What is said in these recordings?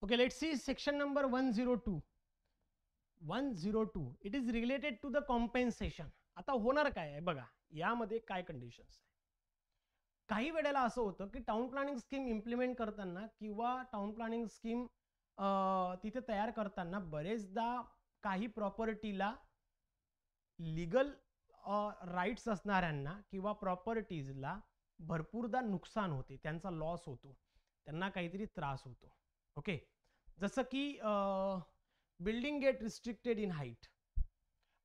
Okay, let's see section number 102. 102. It is related to the compensation. आता होणार काय आहे बघा, यामध्ये काय कंडिशन्स आहे. काही वेळेला असं होतं की टाउन प्लॅनिंग स्कीम इम्प्लिमेंट करताना किंवा टाउन प्लॅनिंग स्कीम तिथे तयार करताना बरेचदा काही प्रॉपर्टीला लीगल राईट्स असणाऱ्यांना किंवा प्रॉपर्टीजला भरपूरदा नुकसान होते, त्यांचा लॉस होतो, त्यांना काहीतरी त्रास होतो. ओके, जसं की building get restricted in height,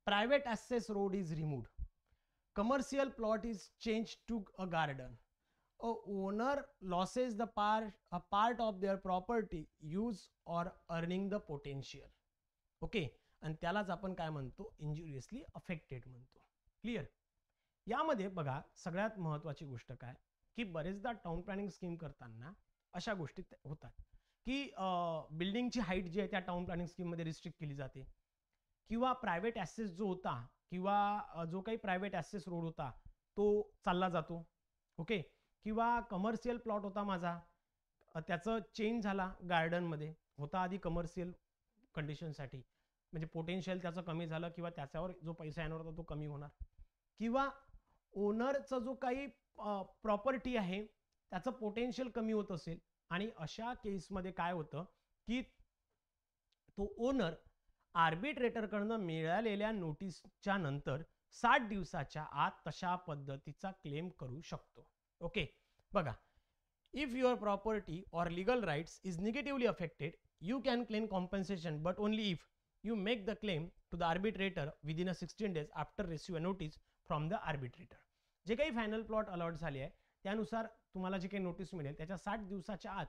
private access road is removed, commercial plot is changed to a garden, a owner loses the a part of their property use or earning the potential. Okay, आणि त्यालाच आपण काय म्हणतो, इंजुरियसली affected म्हणतो. Clear. यामध्ये बघा सगळ्यात महत्त्वाची गोष्ट काय की बरेचदा टाउन प्लॅनिंग स्कीम करताना अशा गोष्टी होतात की बिल्डिंगची हाईट जी आहे त्या टाउन प्लॅनिंग स्कीममध्ये रिस्ट्रिक्ट केली जाते, किंवा प्रायव्हेट ॲसेस जो होता किंवा जो काही प्रायव्हेट ॲसेस रोड होता तो चालला जातो. ओके, किंवा कमर्शियल प्लॉट होता माझा, त्याचं चेंज झाला गार्डनमध्ये, होता आधी कमर्शियल कंडिशनसाठी, म्हणजे पोटेन्शियल त्याचं कमी झालं किंवा त्याच्यावर जो पैसा येणार होता तो कमी होणार, किंवा ओनरचा जो काही प्रॉपर्टी आहे त्याचं पोटेन्शियल कमी होत असेल, आणि अशा केसमध्ये काय होतं की तो ओनर आर्बिट्रेटरकडनं मिळालेल्या नोटीसच्या नंतर 60 दिवसाच्या आत तशा पद्धतीचा क्लेम करू शकतो. ओके, बघा, if your property or legal rights is negatively affected you can claim compensation, but only if you make the claim to the arbitrator within a 16 days after receive a notice from the arbitrator. जे काही final plot allot झाले आहे त्यानुसार तुम्हाला जे काही notice मिळेल त्याच्या 60 दिवसाच्या आत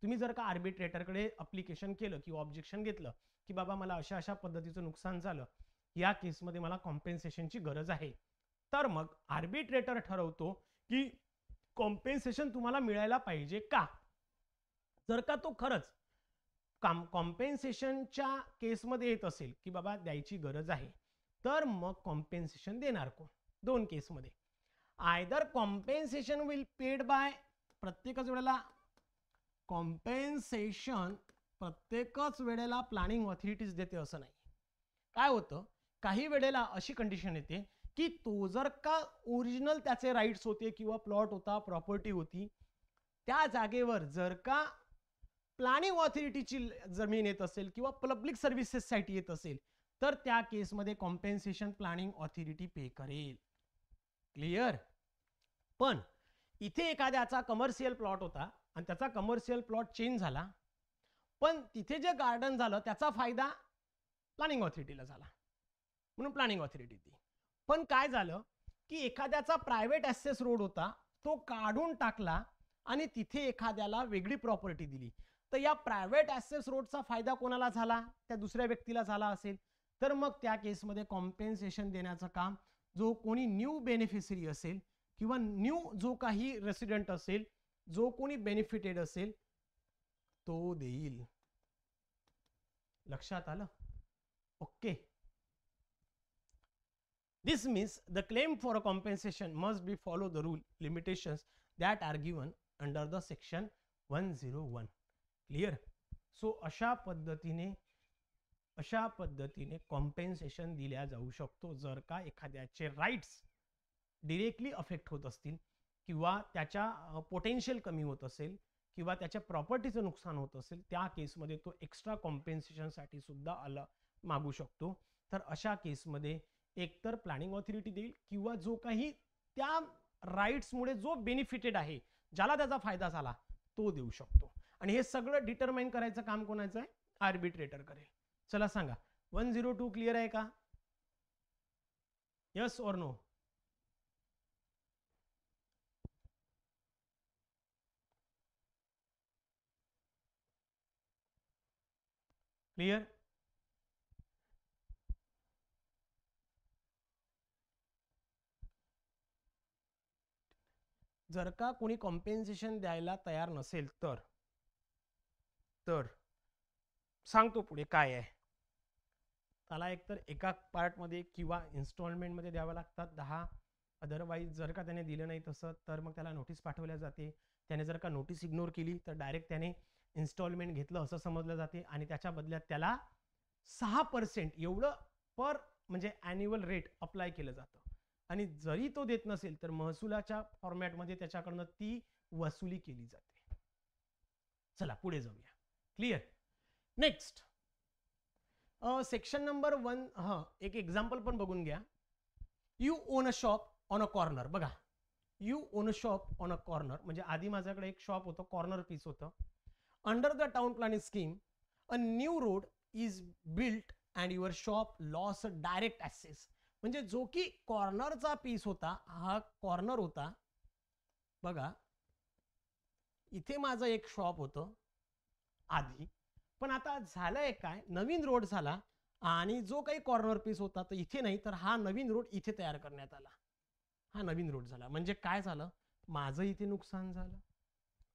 तुम्ही जर का आर्बिट्रेटरकडे अप्लिकेशन केलं किंवा ऑब्जेक्शन घेतलं की बाबा मला अशा अशा पद्धतीचं नुकसान झालं, या केसमध्ये मला कॉम्पेन्सेशनची गरज आहे, तर मग आर्बिट्रेटर ठरवतो की कॉम्पेन्सेशन तुम्हाला मिळायला पाहिजे का. जर का तो खरंच कॉम्पेन्सेशनच्या केसमध्ये येत असेल की बाबा द्यायची गरज आहे, तर मग कॉम्पेन्सेशन देणार कोण. दोन केसमध्ये either compensation will paid by, प्रत्येकच वेळेला कॉम्पेन्सेशन प्रत्येकच वेळेला प्लॅनिंग ऑथॉरिटीज देते असं नाही. काय होतं, काही वेळेला अशी कंडिशन येते की तो जर का ओरिजिनल त्याचे राईट्स होते किंवा प्लॉट होता, प्रॉपर्टी होती, त्या जागेवर जर का प्लॅनिंग ऑथॉरिटीची जमीन येत असेल किंवा पब्लिक सर्व्हिसेससाठी येत असेल, तर त्या केसमध्ये कॉम्पेन्सेशन प्लॅनिंग ऑथॉरिटी पे करेल. क्लिअर. पण इथे एखाद्याचा कमर्शियल प्लॉट होता आणि त्याचा कमर्शियल प्लॉट चेंज झाला, पण तिथे जे गार्डन झालं त्याचा फायदा प्लॅनिंग ऑथॉरिटीला झाला म्हणून प्लॅनिंग ऑथॉरिटी ती. पण काय झालं की एखाद्याचा प्रायव्हेट ॲसेस रोड होता तो काढून टाकला आणि तिथे एखाद्याला वेगळी प्रॉपर्टी दिली, तर या प्रायव्हेट ॲसेस रोडचा फायदा कोणाला झाला, त्या दुसऱ्या व्यक्तीला झाला असेल, तर मग त्या केसमध्ये कॉम्पेन्सेशन देण्याचं काम जो कोणी न्यू बेनिफिशरी असेल किंवा न्यू जो काही रेसिडेंट असेल, जो कोणी बेनिफिटेड असेल तो देईल. लक्षात आलं. Okay, this means the claim for a compensation must be follow the rule limitations that are given under the section 101. Clear. So अशा पद्धतीने कॉम्पेन्सेशन दिल्या जाऊ शकतो जर का एखाद्याचे राईट्स डिरेक्टली अफेक्ट होत असतील किंवा त्याच्या पोटेन्शियल कमी होत असेल किंवा त्याच्या प्रॉपर्टीचं नुकसान होत असेल, त्या केसमध्ये तो एक्स्ट्रा कॉम्पेन्सेशनसाठी सुद्धा मागू शकतो. तर अशा केसमध्ये एकतर प्लॅनिंग ऑथॉरिटी देईल किंवा जो काही त्या राईट्समुळे जो बेनिफिटेड आहे, ज्याला त्याचा फायदा झाला, तो देऊ शकतो. आणि हे सगळं डिटरमाइन करायचं काम कोणाचं आहे, आर्बिट्रेटर करेल. चला सांगा, 102 क्लिअर आहे का? यस और नो? क्लिअर. जर का कोणी कॉम्पेन्सेशन द्यायला तयार नसेल तर सांगतो पुढे काय आहे. त्याला एकतर एका पार्टमध्ये किंवा इन्स्टॉलमेंटमध्ये द्यावं लागतात 10. अदरवाईज जर का त्याने दिलं नाही तसं तर मग त्याला नोटीस पाठवल्या जाते. त्याने जर का नोटीस इग्नोर केली तर डायरेक्ट त्याने इन्स्टॉलमेंट घेतलं असं समजलं जाते आणि त्याच्या बदल्यात त्याला 6% एवढं पर म्हणजे ॲन्युअल रेट अप्लाय केलं जातं आणि जरी तो देत नसेल तर महसुलाच्या फॉर्मॅटमध्ये त्याच्याकडनं ती वसुली केली जाते. चला पुढे जाऊया. क्लिअर. नेक्स्ट सेक्शन नंबर 1 एक एक्झाम्पल पण बघून घ्या. You own a shop on a corner. बघा, you own a shop on a corner म्हणजे आधी माझ्याकडे एक शॉप होतं, कॉर्नर पीस होतं. Under the town planning scheme a new road is built and your shop loss direct access. म्हणजे जो की कॉर्नरचा पीस होता, हा कॉर्नर होता. बघा, इथे माझं एक शॉप होतं आधी, पण आता झालंय काय, नवीन रोड झाला आणि जो काही कॉर्नर पीस होता तर इथे नाही, तर हा नवीन रोड इथे तयार करण्यात आला. हा नवीन रोड झाला. म्हणजे काय झालं, माझं इथे नुकसान झालं.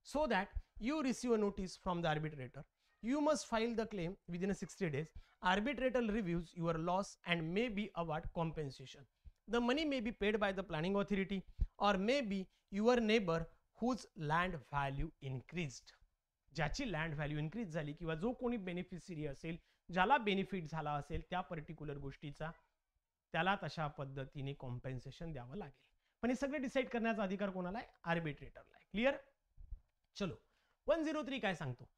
So that you receive a notice from the arbitrator. You must file the claim within 60 days. Arbitrator reviews your loss and may be award compensation. The money may be paid by the planning authority or may be your neighbor whose land value increased. ज्याची land value increase झाली किंवा जो कोणी beneficiary असेल, ज्याला benefit झाला असेल त्या पर्टिक्युलर गोष्टीचा, त्याला तशा पद्धतीने कॉम्पेन्सेशन द्यावं लागेल. पण हे सगळे डिसाईड करण्याचा अधिकार कोणाला आहे? आर्बिट्रेटरला आहे. क्लिअर. चलो 103 काय सांगतो?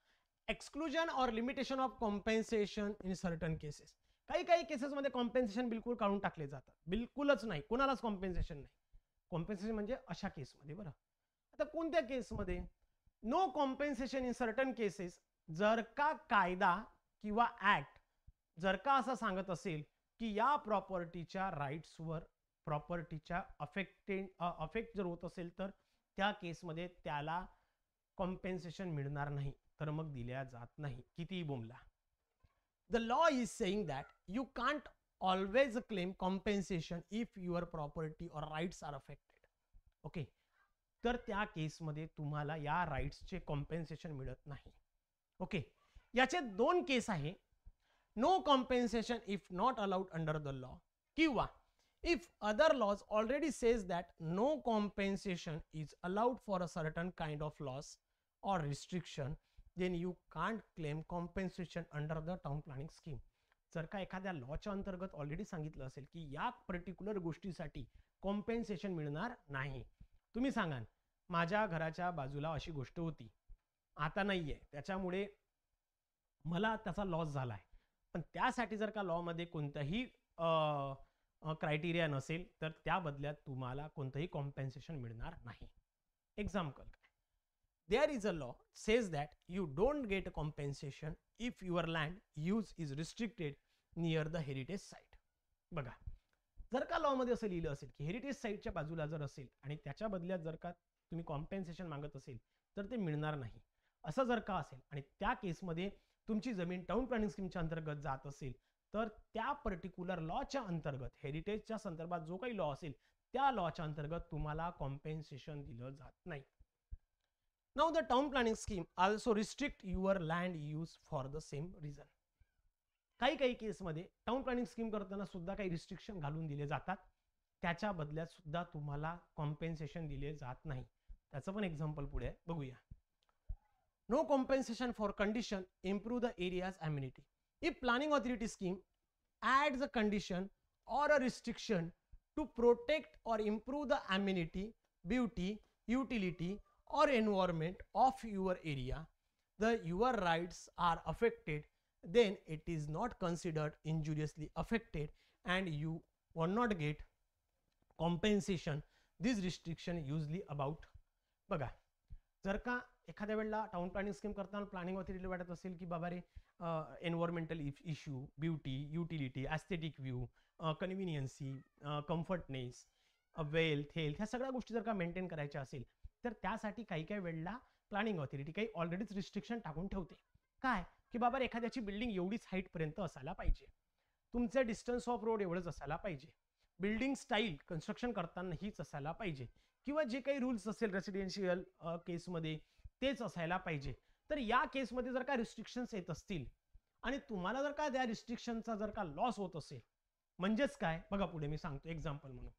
एक्सक्लुजन और limitation of compensation in certain cases. काही काही केसेसमध्ये कॉम्पेन्सेशन बिलकुल काढून टाकले जातात. बिलकुलच नाही, कोणालाच कॉम्पेन्सेशन नाही. कॉम्पेन्सेशन म्हणजे अशा केसमध्ये. बरं, आता कोणत्या केसमध्ये? No compensation in certain cases. जर का कायदा किंवा ऍक्ट जर का असं सांगत असेल की या प्रॉपर्टीच्या राईट्सवर प्रॉपर्टीच्या अफेक्ट जर होत असेल तर त्या केसमध्ये त्याला कॉम्पेन्सेशन मिळणार नाही, तर मग दिल्या जात नाही, कितीही बोंबला. The law is saying that you can't always claim compensation if your property or rights are affected. Okay, तर त्या केसमध्ये तुम्हाला या राईट्सचे कॉम्पेन्सेशन मिळत नाही. ओके, याचे दोन केस आहे. No compensation if not allowed under the law, किंवा if other laws already says that no compensation is allowed for a certain kind of loss or restriction, then you can't claim compensation under the town planning scheme. जर का एखाद्या लॉच्या अंतर्गत already सांगितलं असेल की या particular गोष्टीसाठी कॉम्पेन्सेशन मिळणार नाही. तुम्ही सांगाल माझ्या घराच्या बाजूला अशी गोष्ट होती, आता नाहीये, त्याच्यामुळे मला त्याचा लॉस झालाय, पण त्यासाठी जर का लॉ मध्ये कोणताही क्रायटेरिया नसेल तर त्या बदल्यात तुम्हाला कोणतंही कॉम्पेन्सेशन मिळणार नाही. एक्झाम्पल काय? There is a law says that you don't get a compensation if your land use is restricted near the heritage site. बघा, जर का लॉ मध्ये असं लिहिलं असेल की हेरिटेज साईटच्या बाजूला जर असेल आणि त्याच्या बदल्यात जर का तुम्ही कॉम्पेन्सेशन मागत असेल तर ते मिळणार नाही, असं जर का असेल आणि त्या केसमध्ये तुमची जमीन टाउन प्लॅनिंग स्कीमच्या अंतर्गत जात असेल तर त्या पर्टिक्युलर लॉच्या अंतर्गत हेरिटेजच्या संदर्भात जो काही लॉ असेल त्या लॉच्या अंतर्गत तुम्हाला कॉम्पेन्सेशन दिलं जात नाही. Now the town planning scheme also restrict your land use for the same reason. काही काही केसमध्ये टाउन प्लॅनिंग स्कीम करताना सुद्धा काही रिस्ट्रिक्शन घालून दिले जातात, त्याच्या बदल्यात सुद्धा तुम्हाला कॉम्पेन्सेशन दिले जात नाही. त्याचं पण एक्झाम्पल पुढे बघूया. No compensation for condition improve the areas amenity. If planning authority scheme adds a condition or a restriction to protect or improve the amenity, beauty, utility or environment of your area, your rights are affected, then it is not considered injuriously affected and you will not get compensation. This restriction usually about. बघा, जर का एखाद्या वेळेला town planning scheme करताना planning ऑथॉरिटीला वाटत असेल की बाबा रे environmental issue, beauty, utility, aesthetic view, conveniency, comfortness, wealth, health, ह्या सगळ्या गोष्टी जर का मेंटेन करायच्या असेल तर त्यासाठी काही काही वेळेला प्लॅनिंग ऑथॉरिटी काही ऑलरेडीच रिस्ट्रिक्शन टाकून ठेवते. काय की बाबा एखाद्याची बिल्डिंग एवढीच हाईटपर्यंत असायला पाहिजे, तुमचं डिस्टन्स ऑफ रोड एवढंच असायला पाहिजे, बिल्डिंग स्टाईल कन्स्ट्रक्शन करताना हीच असायला पाहिजे, किंवा जे काही रूल्स असेल रेसिडेन्शियल केसमध्ये तेच असायला पाहिजे. तर या केसमध्ये जर का रिस्ट्रिक्शन्स येत असतील आणि तुम्हाला जर का त्या रिस्ट्रिक्शनचा जर का लॉस होत असेल, म्हणजेच काय बघा पुढे मी सांगतो एक्झाम्पल म्हणून.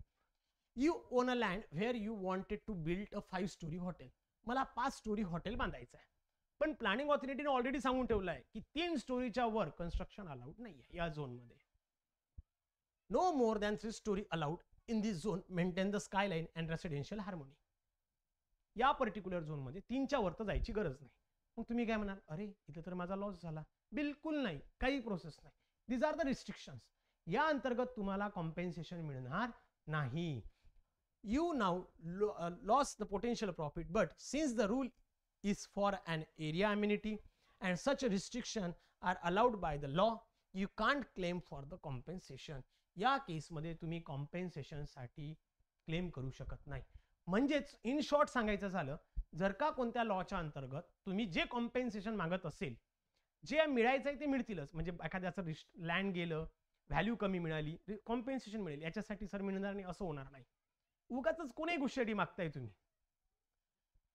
You own a land where you wanted to build a 5 storey hotel. मला 5 स्टोरी हॉटेल बांधायचं आहे, पण प्लॅनिंग ऑथॉरिटीने ऑलरेडी सांगून ठेवलं आहे की 3 स्टोरीच्या वर कन्स्ट्रक्शन अलाउड नाहीये या झोनमध्ये. No more than 3 storey allowed in this zone, maintain the skyline and residential harmony. या पर्टिक्युलर झोनमध्ये 3च्या वर तर जायची गरज नाही. मग तुम्ही काय म्हणाल, अरे इथे तर माझा लॉस झाला. बिलकुल नाही, काही प्रोसेस नाही. These are the restrictions. या अंतर्गत तुम्हाला कॉम्पेन्सेशन मिळणार नाही. You now lost the potential profit, but since the rule is for an area amenity and such a restriction are allowed by the law, you can't claim for the compensation. या केसमध्ये तुम्ही compensation साठी claim करू शकत नाही. म्हणजेच in short सांगायचं झालं, जर का कोणत्या लॉच्या अंतर्गत तुम्ही जे कॉम्पेन्सेशन मागत असेल, जे मिळायचंय ते मिळतीलच. म्हणजे एखाद्याचं लँड गेलं, व्हॅल्यू कमी मिळाली, कॉम्पेन्सेशन मिळेल, याच्यासाठी सर मिळणार नाही असं होणार नाही. उगाच कोणी गोष्टी मागताय तुम्ही.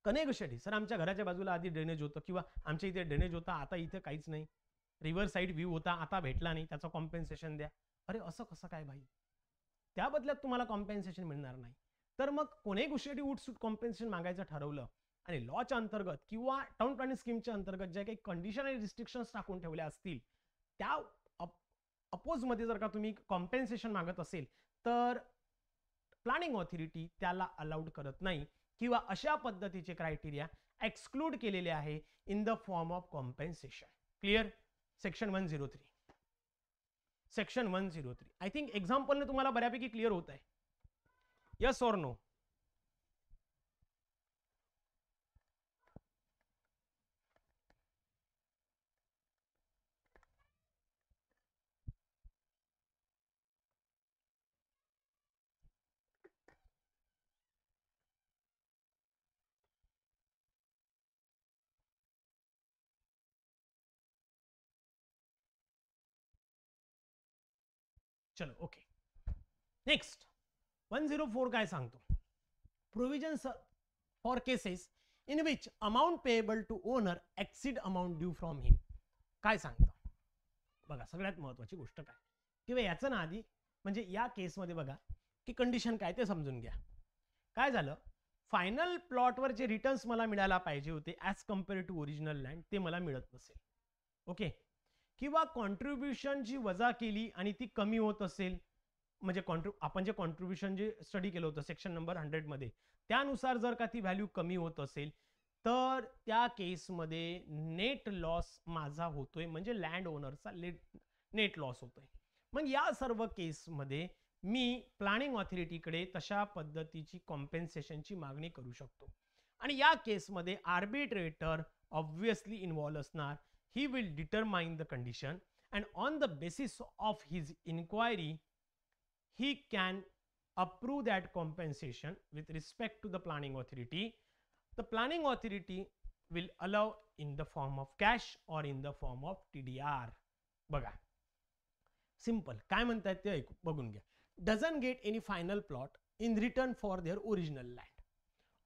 कने गोष्टी, सर आमच्या घराच्या बाजूला आधी ड्रेनेज होतं किंवा आमच्या इथे ड्रेनेज होता, आता इथे काहीच नाही. रिव्हर साईड व्ह्यू होता, आता भेटला नाही, त्याचं कॉम्पेन्सेशन द्या. अरे असं कसं काय भाई? त्या बदल्यात तुम्हाला कॉम्पेन्सेशन मिळणार नाही. तर मग कोणीही गोष्टी उठसूट कॉम्पेन्सेशन मागायचं ठरवलं आणि लॉच्या अंतर्गत किंवा टाउन प्लॅनिंग स्कीमच्या अंतर्गत ज्या काही कंडिशन आणि रिस्ट्रिक्शन्स टाकून ठेवल्या असतील, त्या अपोजमध्ये जर का तुम्ही कॉम्पेन्सेशन मागत असेल तर प्लॅनिंग ऑथॉरिटी त्याला अलाउड करत नाही किंवा अशा पद्धतीचे क्रायटेरिया एक्सक्लूड केलेले आहे in the form of compensation. Clear? Section 103. Section 103 I think एक्झाम्पलने तुम्हाला बऱ्यापैकी क्लिअर होत आहे. Yes or no? चलो ओके. नेक्स्ट 104 काय सांगतो? Provisions for cases in which amount payable to owner exceed amount due from him. काय सांगतो बघा, सगळ्यात महत्वाची गोष्ट काय किंवा याचं ना आधी म्हणजे या केसमध्ये बघा की कंडिशन काय ते समजून घ्या. काय झालं, फायनल प्लॉटवर जे रिटर्न्स मला मिळायला पाहिजे होते as compare to original land ते मला मिळत नसेल. ओके. किंवा कॉन्ट्रीब्युशन जी वजा केली आणि ती कमी होत असेल, म्हणजे आपण जे कॉन्ट्रीब्युशन जे स्टडी केलं होतं सेक्शन नंबर 100 मध्ये त्यानुसार जर का ती व्हॅल्यू कमी होत असेल तर त्या केसमध्ये नेट लॉस माझा होतोय, म्हणजे लँड ओनरचा नेट लॉस होतोय. मग या सर्व केसमध्ये मी प्लॅनिंग ऑथॉरिटीकडे तशा पद्धतीची कॉम्पेन्सेशनची मागणी करू शकतो. आणि या केसमध्ये आर्बिट्रेटर ऑब्व्हियसली इन्व्हॉल्व असणार. He will determine the condition and on the basis of his inquiry he can approve that compensation with respect to the planning authority. The planning authority will allow in the form of cash or in the form of TDR. बघा simple काय म्हणतात ते बघून घ्या. Doesn't get any final plot in return for their original land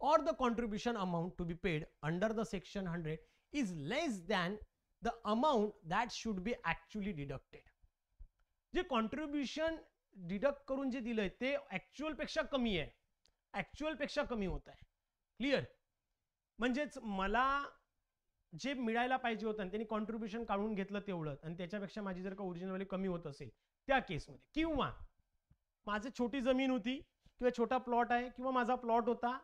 or the contribution amount to be paid under the section 100 is less than the amount that should be actually deducted. जे contribution deduct करून जे दिलंय ते actual पेक्षा कमी आहे, actual पेक्षा कमी होत आहे. क्लिअर? म्हणजेच मला जे मिळायला पाहिजे होतं त्यांनी कॉन्ट्रीब्युशन काढून घेतलं तेवढं आणि त्याच्यापेक्षा माझी जर का ओरिजिनल व्हॅल्यू कमी होत असेल त्या केसमध्ये, किंवा माझी छोटी जमीन होती किंवा छोटा प्लॉट आहे किंवा माझा प्लॉट होता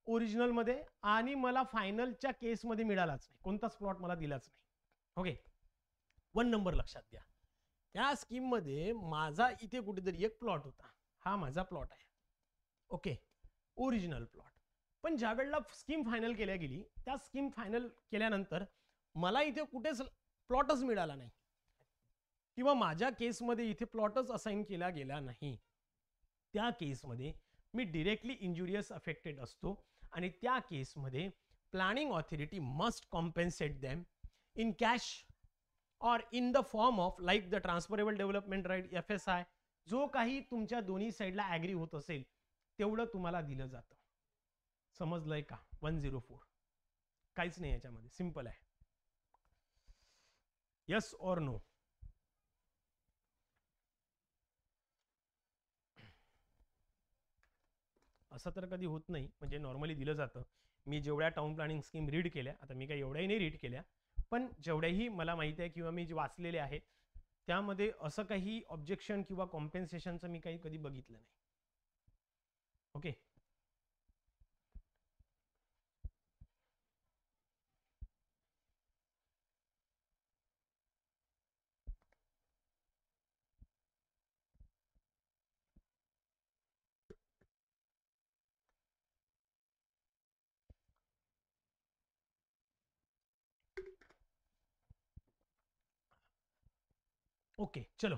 ओरिजिनल मध्ये आणि मला फायनलच्या केसमध्ये मिळालाच नाही, कोणताच प्लॉट मला दिलाच नाही. ओके. 1 नंबर लक्षात घ्या. त्या स्कीम मध्ये माझा इथे कुठेतरी एक प्लॉट होता, हा माझा प्लॉट आहे. Okay, original plot. पण ज्या वेळेला स्कीम फायनल केल्या गेली त्या स्कीम फायनल केल्यानंतर मला इथे कुठेच प्लॉटच मिळाला नाही किंवा माझ्या केसमध्ये इथे प्लॉटच असाइन केला गेला नाही. त्या केसमध्ये मी डायरेक्टली इंजुरियस अफेक्टेड असतो आणि त्या केसमध्ये planning authority must compensate them in cash or in the form of like the transferable development right FSI. जो काही तुमच्या दोन्ही साइडला ऍग्री होत असेल तेवढं तुम्हाला दिलं जातं. समजलंय का? 104 काहीच नाही याच्यामध्ये, सिंपल आहे. Yes or no? असं तर कधी होत नाही, म्हणजे नॉर्मली दिलं जातं मी जेवढ्या टाउन प्लॅनिंग स्कीम रीड केल्या, आता मी काही एवढ्याही नाही रीड केल्या, पण जेवढ्याही मला माहिती आहे किंवा मी जे वाचलेले आहे त्यामध्ये असं काही ऑब्जेक्शन किंवा कॉम्पेन्सेशनचं मी काही कधी बघितलं नाही. ओके. ओके, चलो.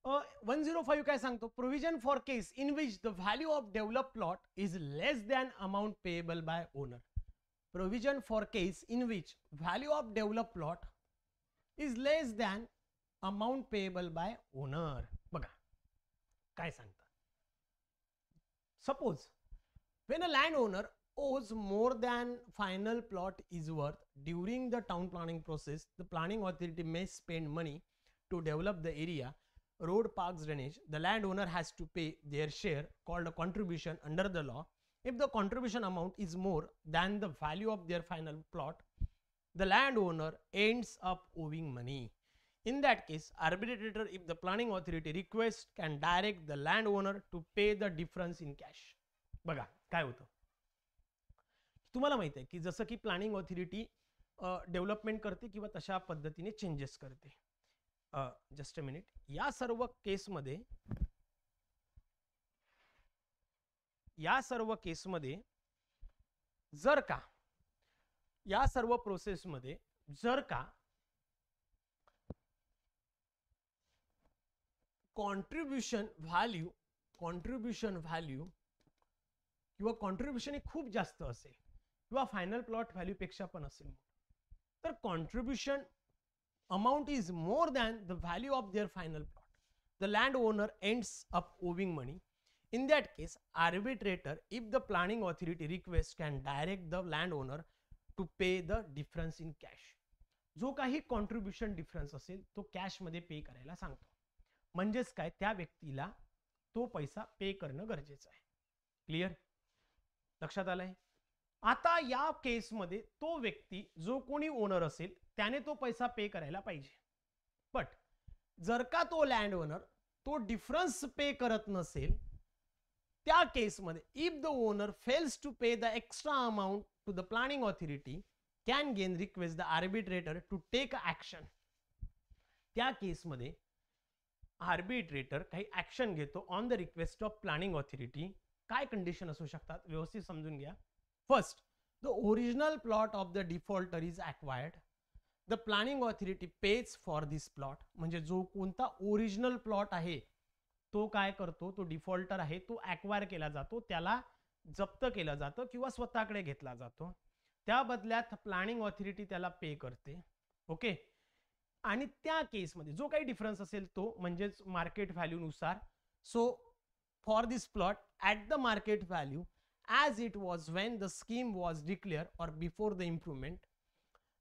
105 काय सांगतो, provision for case in which the value of develop plot is less than amount payable by owner. Provision for case in which value of develop plot is less than amount payable by owner. बघा काय सांगतात. Suppose when a landowner owes more than final plot is worth during the town planning process, the planning authority may spend money to develop the area, road, parks, drainage. The landowner has to pay their share called a contribution under the law. If the contribution amount is more than the value of their final plot, the landowner ends up owing money. In that case, arbitrator, if the planning authority requests, can direct the landowner to pay the difference in cash. बघा काय होतं, तुम्हाला माहिती आहे की जसं की planning authority development करते किंवा तशा पद्धतीने चेंजेस करते. Just a minute. या सर्व केसमध्ये जर का या सर्व प्रोसेसमध्ये जर का कॉन्ट्रीब्युशन व्हॅल्यू किंवा कॉन्ट्रीब्युशन हे खूप जास्त असेल किंवा फायनल प्लॉट व्हॅल्यू पेक्षा पण असेल, तर contribution amount is more than the value of their final plot, the land owner ends up owing money. In that case, arbitrator, if the planning authority request, can direct the landowner to pay the difference in cash. जो काही contribution difference असेल तो cash मध्ये पे करायला सांगतो. म्हणजेच काय, त्या व्यक्तीला तो पैसा पे करणं गरजेचं आहे. क्लिअर? लक्षात आलंय? आता या केसमध्ये तो व्यक्ती जो कोणी ओनर असेल त्याने तो पैसा पे करायला पाहिजे. बट जर का तो लँड ओनर तो डिफरन्स पे करत नसेल, त्या केसमध्ये if the owner fails to pay the extra amount to the planning authority, can gain request the arbitrator to take action. त्या केसमध्ये आर्बिट्रेटर काही ऍक्शन घेतो on the request of planning authority. काय condition असू शकतात व्यवस्थित समजून घ्या. First, the original plot of the defaulter is acquired. The planning authority pays for this plot. म्हणजे जो कोणता ओरिजिनल प्लॉट आहे तो काय करतो, तो डिफॉल्टर आहे तो ॲक्वायर केला जातो, त्याला जप्त केलं जातं किंवा स्वतःकडे घेतला जातो. त्या बदल्यात प्लॅनिंग ऑथॉरिटी त्याला पे करते. ओके. आणि त्या केसमध्ये जो काही डिफरन्स असेल तो म्हणजेच मार्केट व्हॅल्यू नुसार, so for this plot at the market value as it was when the scheme was declared or before the improvement,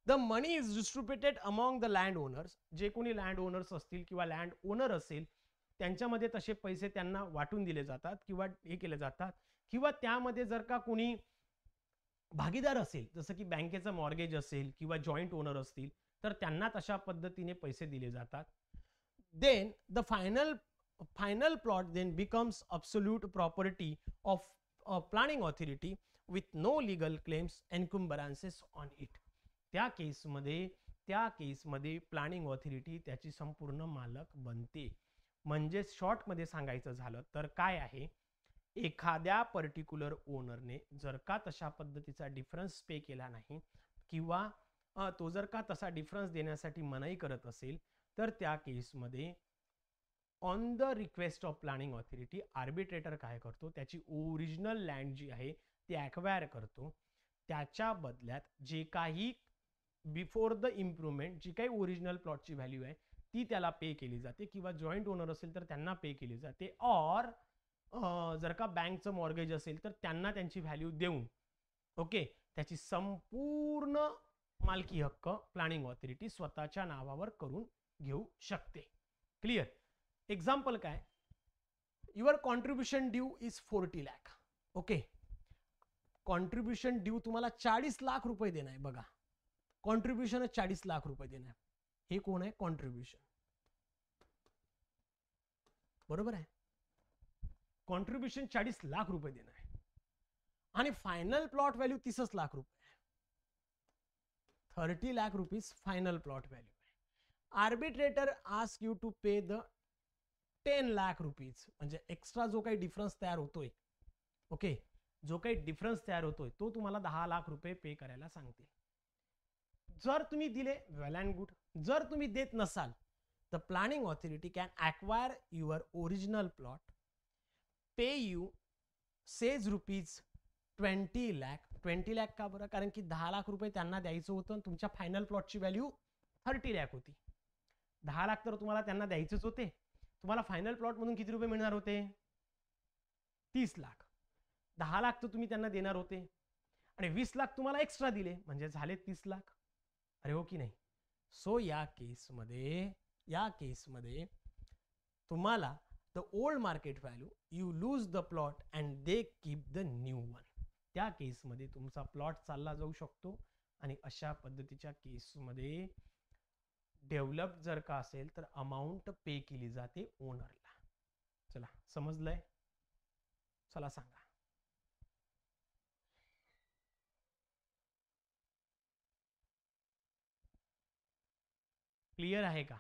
the money is distributed among the landowners. जे कोणी लँड ओनर्स असतील किंवा land owner असेल त्यांच्यामध्ये तसे पैसे त्यांना वाटून दिले जातात किंवा हे केले जातात. किंवा त्यामध्ये जर का कोणी भागीदार असेल जसं की बँकेचा मॉर्गेज असेल किंवा जॉईंट ओनर असतील तर त्यांना तशा पद्धतीने पैसे दिले जातात. Then the final plot then becomes absolute property of planning authority with no legal claims encumbrances on it. त्या केसमध्ये प्लॅनिंग ऑथॉरिटी त्याची संपूर्ण मालक बनते. म्हणजे शॉर्टमध्ये सांगायचं झालं तर काय आहे, एखाद्या पर्टिक्युलर ओनरने जर का तशा पद्धतीचा डिफरन्स पे केला नाही किंवा तो जर का तसा डिफरन्स देण्यासाठी मनाई करत असेल तर त्या केसमध्ये on the request of planning authority arbitrator काय करतो, त्याची ओरिजिनल लँड जी आहे ती ॲक्वायर करतो. त्याच्या बदल्यात जे काही बिफोर द इम्प्रूव्हमेंट जी काही ओरिजिनल प्लॉटची व्हॅल्यू आहे ती त्याला पे केली जाते किंवा जॉईंट ओनर असेल तर त्यांना पे केली जाते. ऑर जर का बँकचं मॉर्गेज असेल तर त्यांना त्यांची व्हॅल्यू देऊन ओके त्याची संपूर्ण मालकी हक्क प्लॅनिंग ऑथॉरिटी स्वतःच्या नावावर करून घेऊ शकते. क्लिअर? एक्झाम्पल काय, your contribution due is 40 lakh. Okay. Contribution due तुम्हाला 40 लाख रुपये देणं आहे बघा. कॉन्ट्रीब्युशन 40 लाख रुपये देणं आहे. हे कोण आहे? कॉन्ट्रीब्युशन. बरोबर आहे. कॉन्ट्रीब्युशन 40 लाख रुपये देणं आहे आणि फायनल प्लॉट व्हॅल्यू 30 लाख रुपये. 30 lakh rupees final plot value आहे. Arbitrator ask you to pay the 10 lakh rupees. म्हणजे एक्स्ट्रा जो काही डिफरन्स तयार होतोय, ओके, जो काही डिफरन्स तयार होतोय तो तुम्हाला 10 लाख रुपये पे करायला सांगते. जर तुम्ही दिले वेल अँड गुड. जर तुम्ही देत नसाल the planning authority can acquire your original plot, pay you says rupees 20 lakh. 20 lakh का बरं? कारण की 10 लाख रुपये त्यांना द्यायचं होतं आणि तुमच्या फायनल प्लॉटची व्हॅल्यू 30 लाख होती. 10 लाख तर तुम्हाला त्यांना द्यायचेच होते. तुम्हाला फायनल प्लॉट मधून किती रुपये मिळणार होते? 30 लाख. 10 लाख तर तुम्ही त्यांना देणार होते आणि 20 लाख तुम्हाला एक्स्ट्रा दिले म्हणजे झाले 30 लाख. अरे हो की नाही? सो या केसमध्ये तुम्हाला the old market value, you lose the plot and they keep the new one. त्या केसमध्ये तुमचा प्लॉट चालला जाऊ शकतो आणि अशा पद्धतीच्या केसमध्ये डेव्हलप जर का असेल तर अमाऊंट पे केली जाते ओनरला. चला समजलंय? चला सांगा. क्लियर आहे का?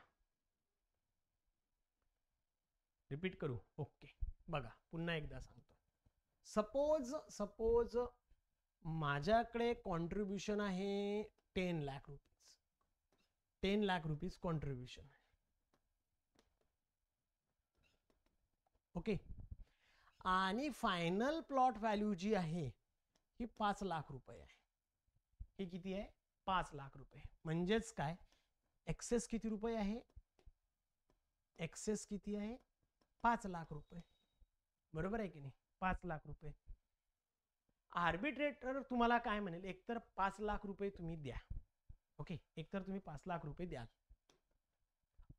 रिपीट करू? ओके. बघा पुन्हा एकदा सांगतो. सपोज माझ्याकडे कॉन्ट्रीब्युशन आहे 10 lakh rupees. 10 lakh rupees contribution आहे. ओके. आणि फायनल प्लॉट व्हॅल्यू जी आहे ही 5 लाख रुपये आहे. ही किती आहे? 5 लाख रुपये. म्हणजेच काय? एक्सेस किती रुपये आहे? एक्सेस किती आहे? 5 लाख रुपये. बरोबर आहे की नाही? 5 लाख रुपये. आर्बिट्रेटर तुम्हाला काय म्हणेल? एकतर 5 लाख रुपये तुम्ही द्या. ओके, एकतर तुम्ही 5 लाख रुपये द्याल.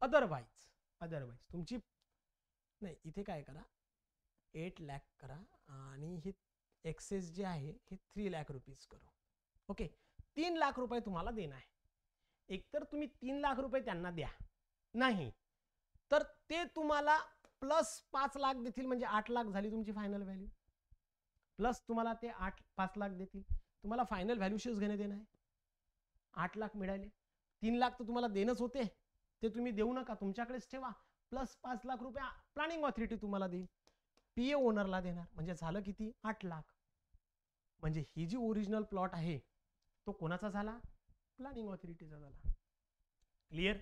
अदरवाइज तुमची नाही, इथे काय करा, 8 लाख करा आणि हे एक्सेस जे आहे हे 3 लाख रुपीज करू. ओके, 3 लाख रुपये तुम्हाला देणं आहे. एकतर तुम्ही 3 लाख रुपये त्यांना द्या, नाही तर ते तुम्हाला प्लस 5 लाख देतील म्हणजे 8 लाख झाली तुमची फायनल व्हॅल्यू. प्लस तुम्हाला ते 5 लाख देतील. तुम्हाला फायनल व्हॅल्यूशीच घेणे देणं आहे. 8 लाख मिळाले. 3 लाख तर तुम्हाला देणंच होते, ते तुम्ही देऊ नका, तुमच्याकडेच ठेवा. प्लस 5 लाख रुपये प्लॅनिंग ऑथॉरिटी तुम्हाला देईल, पीए ओनरला देणार. म्हणजे झालं किती? 8 लाख. म्हणजे ही जी ओरिजिनल प्लॉट आहे तो कोणाचा झाला? प्लॅनिंग ऑथॉरिटीचा झाला. Clear?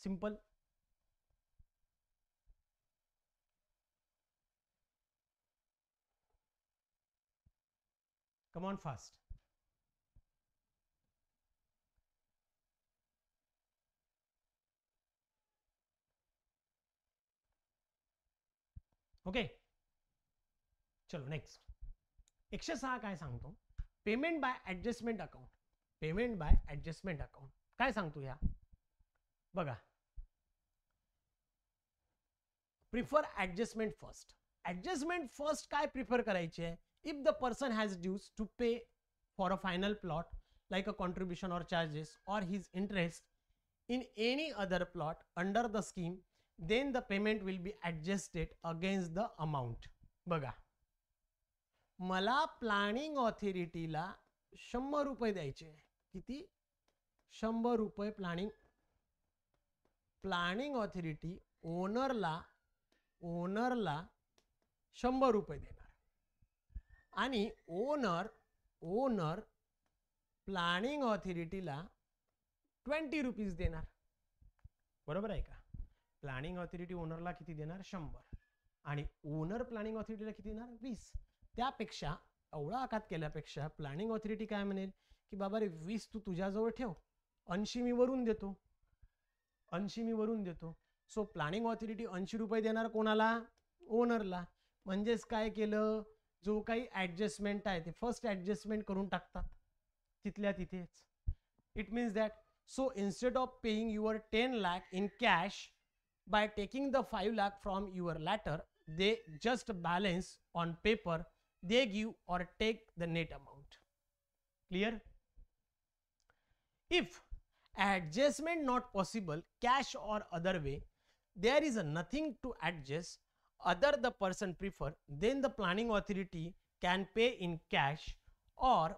Simple. Come on fast. Okay, चलो नेक्स्ट. 106 काय सांगतो? Payment by adjustment account. Payment by adjustment account काय सांगतो? या बघा, prefer adjustment first. Adjustment first काय प्रिफर करायची आहे? If the person has dues to pay for a final plot like a contribution or charges or his interest in any other plot under the scheme, then the payment will be adjusted against the amount. बघा, मला planning ऑथॉरिटीला 100 रुपये द्यायचे. किती? 100 रुपये. Planning authority ओनरला 100 रुपये देणार आणि owner planning ऑथॉरिटीला 20 rupees देणार. बरोबर आहे का? प्लॅनिंग ऑथॉरिटी ओनरला किती देणार? 100 आणि ओनर प्लॅनिंग ऑथॉरिटीला किती देणार? 20. त्यापेक्षा एवढा आघात केल्यापेक्षा प्लॅनिंग ऑथॉरिटी काय म्हणेल की बाबा रे 20 तू तुझ्याजवळ ठेव, 80 मी वरून देतो. सो प्लॅनिंग ऑथॉरिटी 80 रुपये देणार कोणाला? ओनरला. म्हणजेच काय केलं? जो काही ऍडजस्टमेंट आहे ते फर्स्ट ऍडजस्टमेंट करून टाकतात तिथल्या तिथेच. It means that so instead of paying your 10 lakh in cash by taking the 5 lakh from your latter, they just balance on paper they give or take the net amount. Clear? If adjustment not possible, cash or other way, there is nothing to adjust other the person prefer, then the planning authority can pay in cash or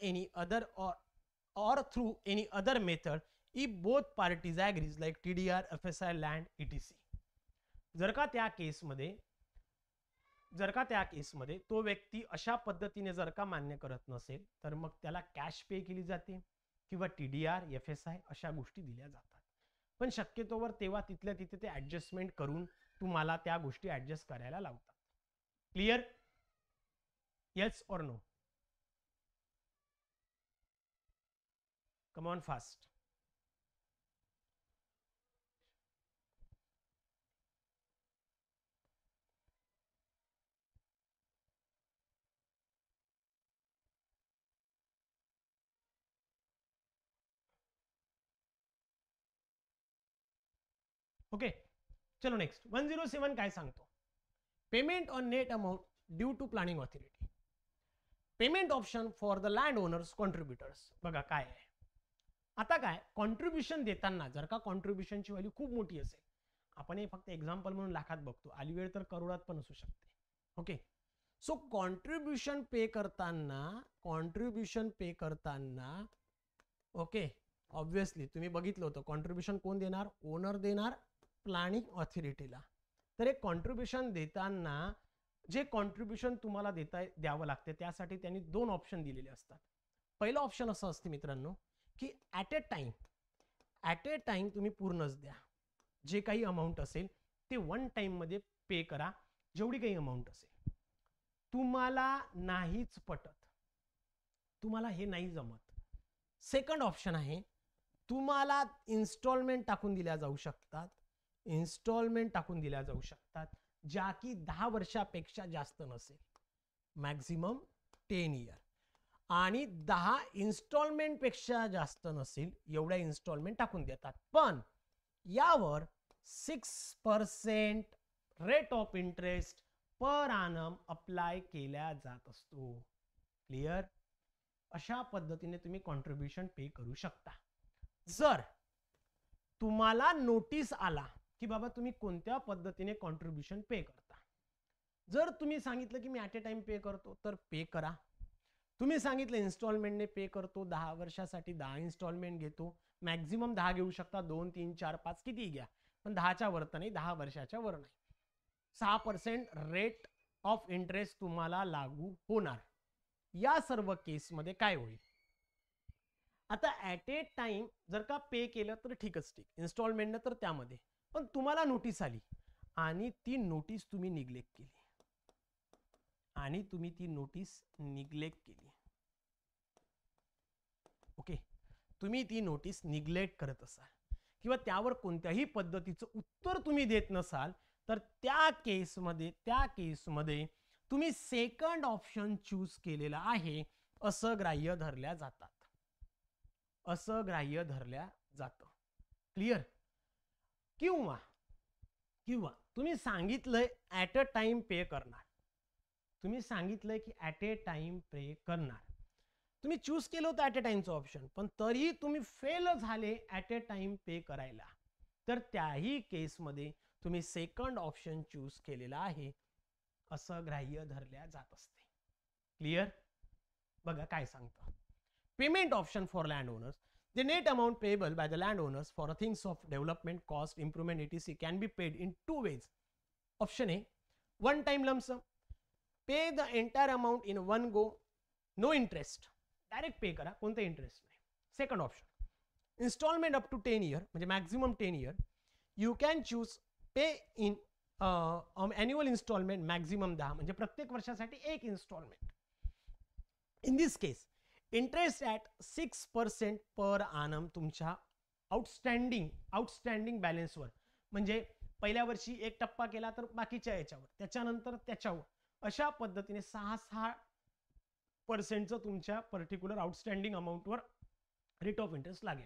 any other or through any other method if both parties agrees, like TDR, FSI, land, etc. जर का त्या केसमध्ये तो व्यक्ती अशा पद्धतीने जर का मान्य करत नसेल तर मग त्याला कॅश पे केली जाते किंवा TDR, FSI अशा गोष्टी दिल्या जातात. पण शक्यतोवर तेव्हा तिथल्या तिथे ते ॲडजस्टमेंट करून तुम्हाला त्या गोष्टी ॲडजस्ट करायला लावतात. Clear? Yes or no? Come on fast. Okay, चलो नेक्स्ट. 107 काय सांगतो? Payment on net amount due to planning authority. Payment option for the land owners contributors. बघा काय आहे आता. काय कॉन्ट्रीब्युशन देताना जर का कॉन्ट्रीब्युशनची व्हॅल्यू खूप मोठी असेल, आपण हे फक्त एक्झाम्पल म्हणून लाखात बघतो, आली वेळ तर करोडात पण असू शकते. ओके, सो कॉन्ट्रीब्युशन पे करताना ओके, ऑब्विसली तुम्ही बघितलं होतं कॉन्ट्रीब्युशन कोण देणार? ओनर देणार प्लॅनिंग ऑथॉरिटीला. तर एक कॉन्ट्रीब्युशन देताना जे कॉन्ट्रीब्युशन तुम्हाला द्यावं लागते त्यासाठी त्यांनी दोन ऑप्शन दिलेले असतात. पहिलं ऑप्शन असं असते मित्रांनो की ॲट ए टाइम तुम्ही पूर्णच द्या. जे काही अमाऊंट असेल ते वन टाइम मध्ये पे करा, जेवढी काही अमाऊंट असेल. तुम्हाला नाहीच पटत, तुम्हाला हे नाही जमत, सेकंड ऑप्शन आहे तुम्हाला इन्स्टॉलमेंट टाकून दिल्या जाऊ शकतात, ज्या की 10 वर्षापेक्षा जास्त नसेल, मॅक्झिमम 10 इयर, आणि 10 इन्स्टॉलमेंट पेक्षा जास्त नसेल एवढ्या इन्स्टॉलमेंट टाकून देतात. पण यावर 6% rate of interest per annum apply केल्या जात असतो. क्लियर? अशा पद्धतीने तुम्ही कॉन्ट्रीब्युशन पे करू शकता. जर तुम्हाला नोटीस आला की बाबा तुम्ही कोणत्या पद्धतीने कॉन्ट्रीब्युशन पे करता, जर तुम्ही सांगितलं की मी ॲट ए टाइम पे करतो तर पे करा. तुम्ही सांगितलं इन्स्टॉलमेंटने पे करतो, 10 वर्षासाठी 10 इन्स्टॉलमेंट घेतो, मॅक्झिमम 10 घेऊ शकता, 2, 3, 4, 5 किती घ्या, पण 10च्या वर नाही, 10 वर्षाच्या वर नाही. 6% रेट ऑफ इंटरेस्ट तुम्हाला लागू होणार. या सर्व केसमध्ये काय होईल? आता ॲट ए टाइम जर का पे केलं तर ठीकच ठीक, इन्स्टॉलमेंटनं तर त्यामध्ये, पण तुम्हाला नोटीस आली आणि ती नोटीस तुम्ही निग्लेक्ट केली, ओके, तुम्ही ती नोटीस निग्लेक्ट करत असाल किंवा त्यावर कोणत्याही पद्धतीचं उत्तर तुम्ही देत नसाल तर त्या केसमध्ये तुम्ही सेकंड ऑप्शन चूज केलेला आहे असं ग्राह्य धरल्या जातं. क्लियर? किंवा तुम्ही सांगितलंय ॲट अ टाइम पे करणार, तुम्ही चूज केलं होतं ॲट अ टाइमचं ऑप्शन, पण तरीही तुम्ही फेल झाले ॲट अ टाइम पे करायला, तर त्याही केसमध्ये तुम्ही सेकंड ऑप्शन चूज केलेला आहे असं ग्राह्य धरल्या जात असते. क्लियर? बघा काय सांगतं. Payment option for land owners. The net amount payable by the landowners for things of development, cost, improvement, etc. can be paid in two ways. Option A, one time lump sum. Pay the entire amount in one go, no interest. Direct pay करा, कोणता interest नाही. Second option, installment up to 10 year, म्हणजे maximum 10 year. You can choose pay in annual installment maximum 10, म्हणजे प्रत्येक वर्षासाठी एक installment. In this case, interest at 6% पर आणम तुमच्या outstanding बॅलन्सवर, म्हणजे पहिल्या वर्षी 1% केला तर बाकीच्या याच्यावर, त्याच्यानंतर त्याच्यावर, अशा पद्धतीने 6% तुमच्या पर्टिक्युलर आउटस्टँडिंग अमाऊंटवर रेट ऑफ इंटरेस्ट लागेल.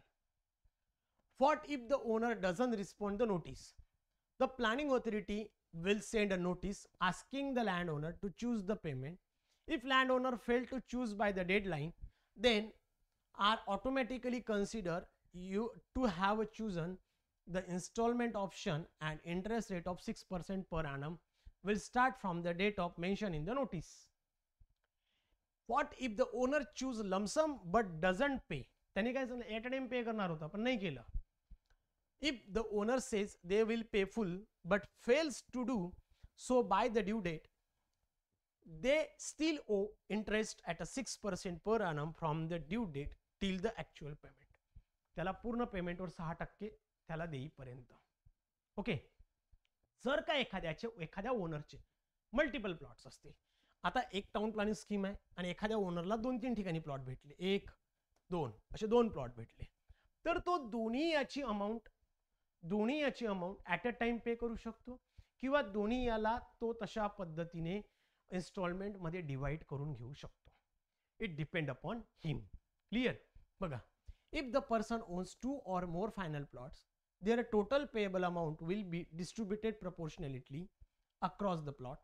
What if the owner doesn't respond the notice? The planning authority will send a notice asking the landowner to choose the payment. If landowner failed to choose by the deadline, then are automatically considered you to have chosen the installment option, and interest rate of 6% per annum will start from the date of mention in the notice. What if the owner choose lump sum but doesn't pay? त्याने काय सांगितलं, at a time पे करणार होता पण नाही केलं. If the owner says they will pay full but fails to do so by the due date, they still owe interest at a 6% per annum from the due date till the actual payment. त्याला पूर्ण पेमेंटवर 6% त्याला देईपर्यंत. Okay. जर का एखाद्या ओनरचे multiple plots असतील, आता एक टाउन प्लॅनिंग स्कीम आहे आणि एखाद्या ओनरला 2-3 ठिकाणी प्लॉट भेटले, 1-2 असे 2 प्लॉट भेटले, तर तो दोन्ही याची अमाऊंट ॲट अ टाइम पे करू शकतो किंवा दोन्ही याला तो तशा पद्धतीने इन्स्टॉलमेंट मध्ये डिवाइड करून घेऊ शकतो. It depend upon him. Clear. बघा, if the person owns 2 or more final plots, their total payable amount will be distributed proportionately across the plot.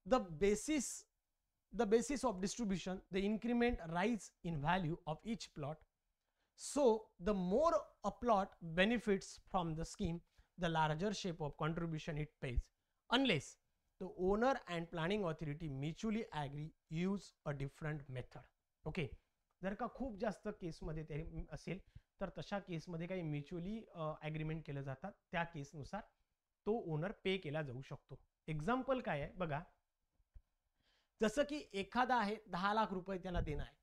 The basis of distribution, the increment rise in value of each plot. So the more a plot benefits from the scheme, the larger shape of contribution it pays, unless the owner and planning authority mutually agree use a different method. Okay. जर का खूप जास्त केसमध्ये ते असेल तर तशा केसमध्ये काही म्युच्युअली ॲग्रीमेंट केलं जातात, त्या केसनुसार तो ओनर पे केला जाऊ शकतो. एक्झाम्पल काय आहे बघा, जसं की एखादा आहे 10 लाख रुपये त्याला देणं आहे.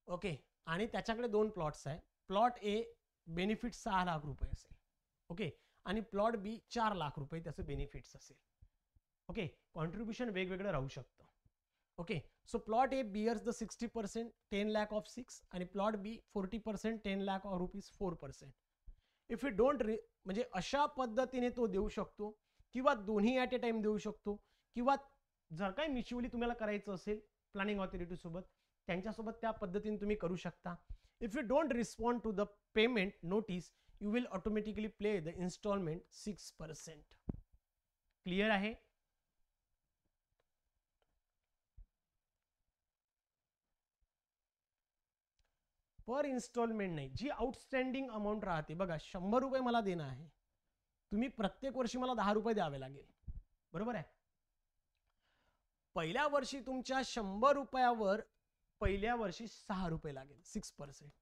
ओके. आणि त्याच्याकडे 2 प्लॉट्स आहे. प्लॉट ए बेनिफिट 6 लाख रुपये असेल. ओके. आणि प्लॉट बी 4 लाख रुपये त्याचं बेनिफिट्स असेल. ओके. कॉन्ट्रीब्युशन वेगवेगळं राहू शकतं. Okay. So plot A bears the 60%, 10 lakh of 6, आणि plot B 40%, 10 lakh of rupees 4%. If you don't म्हणजे अशा पद्धतीने तो देऊ शकतो किंवा दोन्ही ॲट अ टाइम देऊ शकतो, किंवा जर काही म्युच्युअली तुम्हाला करायचं असेल प्लॅनिंग ऑथॉरिटी सोबत, त्यांच्यासोबत त्या पद्धतीने तुम्ही करू शकता. If you don't respond to the payment notice, you will automatically play the instalment 6%. Clear आहे. पर इन्स्टॉलमेंट नाही, जी आउटस्टँडिंग अमाऊंट राहते बघा, 100 रुपये मला देणं आहे, तुम्ही प्रत्येक वर्षी मला 10 रुपये द्यावे लागेल. बरोबर आहे. पहिल्या वर्षी तुमच्या 100 रुपयावर पहिल्या वर्षी 6 रुपये लागेल, 6%.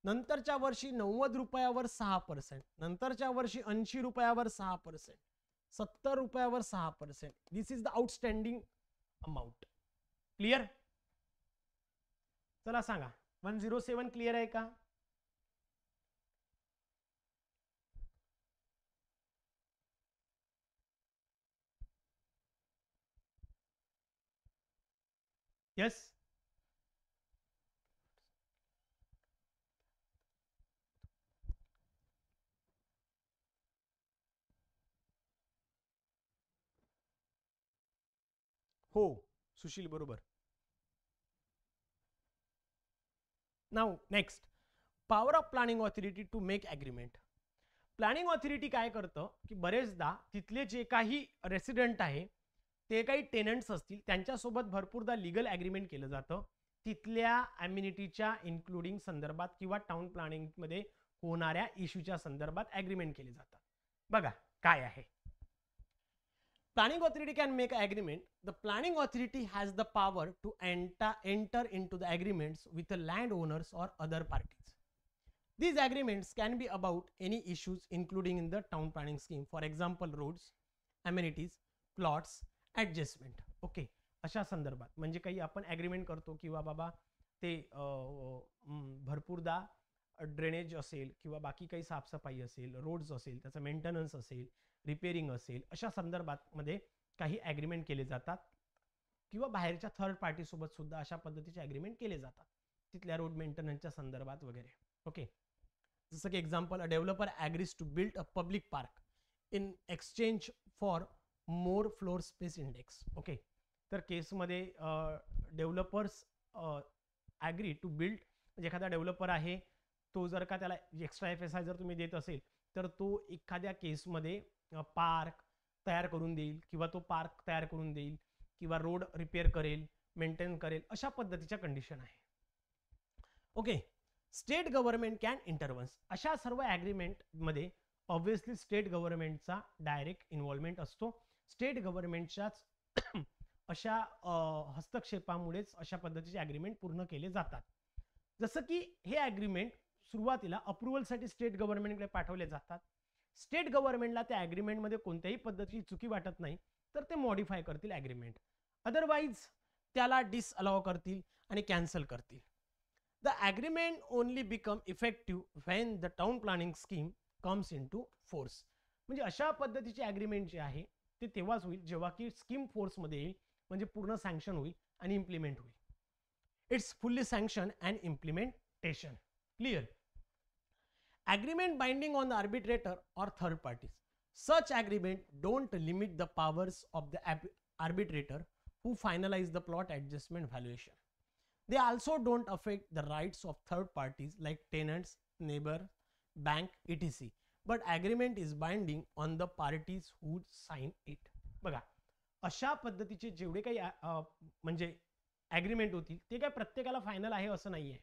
नंतरच्या वर्षी 90 रुपयावर 6%, नंतरच्या वर्षी 80 रुपयावर 6%, 70 रुपयावर 6%. This is the outstanding amount. Clear. चला सांगा, 107 क्लियर आहे का. यस. हो सुशील, बरोबर. Now next, power of planning authority to make agreement. Planning authority काय करतं की बरेचदा तिथले जे काही रेसिडेंट आहे, ते काही टेनंट्स असतील, त्यांच्यासोबत भरपूरदा लीगल ॲग्रीमेंट केलं जातं तिथल्या ॲम्युनिटीच्या इन्क्लुडिंग संदर्भात किंवा टाउन प्लॅनिंगमध्ये होणाऱ्या इश्यूच्या संदर्भात ॲग्रीमेंट केले जातात. बघा काय आहे. Planning authority can make an agreement. The planning authority has the power to enter into the agreements with the landowners or other parties. These agreements can be about any issues including in the town planning scheme. For example, roads, amenities, plots, adjustment. Okay. अशा संदर्भात म्हणजे काही आपण agreement करतो किंवा बाबा ते भरपूरदा ड्रेनेज असेल किंवा बाकी काही साफसफाई असेल, रोड्स असेल, त्याचा मेंटेनन्स असेल, रिपेरिंग असेल, अशा संदर्भात मध्ये काही ॲग्रीमेंट केले जातात किंवा बाहेरच्या थर्ड पार्टी सोबत सुद्धा अशा पद्धतीचे ॲग्रीमेंट केले जातात तिथल्या रोड मेंटेनन्सच्या संदर्भात वगैरे. ओके. जसं की example, a developer agrees to build a public park in exchange for more floor space index. Okay. तर केसमध्ये डेव्हलपर्स ॲग्री टू बिल्ड, म्हणजे एखादा डेव्हलपर आहे तो जर का त्याला एक्स्ट्रा FSI जर तुम्ही देत असेल तर तो एखाद्या केसमध्ये पार्क तयार करून देईल किंवा तो पार्क तयार करून देईल किंवा रोड रिपेअर करेल, मेंटेन करेल अशा पद्धतीच्या कंडिशन आहे. Okay, state government can intervenes. अशा सर्व ॲग्रीमेंटमध्ये ऑब्व्हियसली स्टेट गव्हर्नमेंटचा डायरेक्ट इन्व्हॉल्वमेंट असतो. स्टेट गव्हर्नमेंटच्याच अशा हस्तक्षेपामुळेच अशा पद्धतीचे ॲग्रीमेंट पूर्ण केले जातात. जसं की हे ॲग्रीमेंट सुरुवातीला अप्रुव्हलसाठी स्टेट गव्हर्नमेंटकडे पाठवले जातात. स्टेट गव्हर्नमेंटला त्या ॲग्रीमेंटमध्ये कोणत्याही पद्धतीची चुकी वाटत नाही तर ते मॉडिफाय करतील ॲग्रीमेंट, अदरवाईज त्याला डिसअलाव करतील आणि कॅन्सल करतील. The agreement only become effective when the town planning scheme comes into force. म्हणजे अशा पद्धतीचे ॲग्रीमेंट जे आहे ते तेव्हाच होईल जेव्हा की स्कीम फोर्समध्ये येईल, म्हणजे पूर्ण सँक्शन होईल आणि इम्प्लिमेंट होईल. It's fully sanction and implementation. Clear. Agreement binding on the arbitrator or third parties. Such agreement don't limit the powers of the arbitrator who finalize the plot adjustment valuation. They also don't affect the rights of third parties like tenants, neighbor, bank, etc. But agreement is binding on the parties who sign it. बघा, अशा पद्धतीचे जेवढे काही म्हणजे agreement होतील ते काय प्रत्येकाला फायनल आहे असं नाही आहे.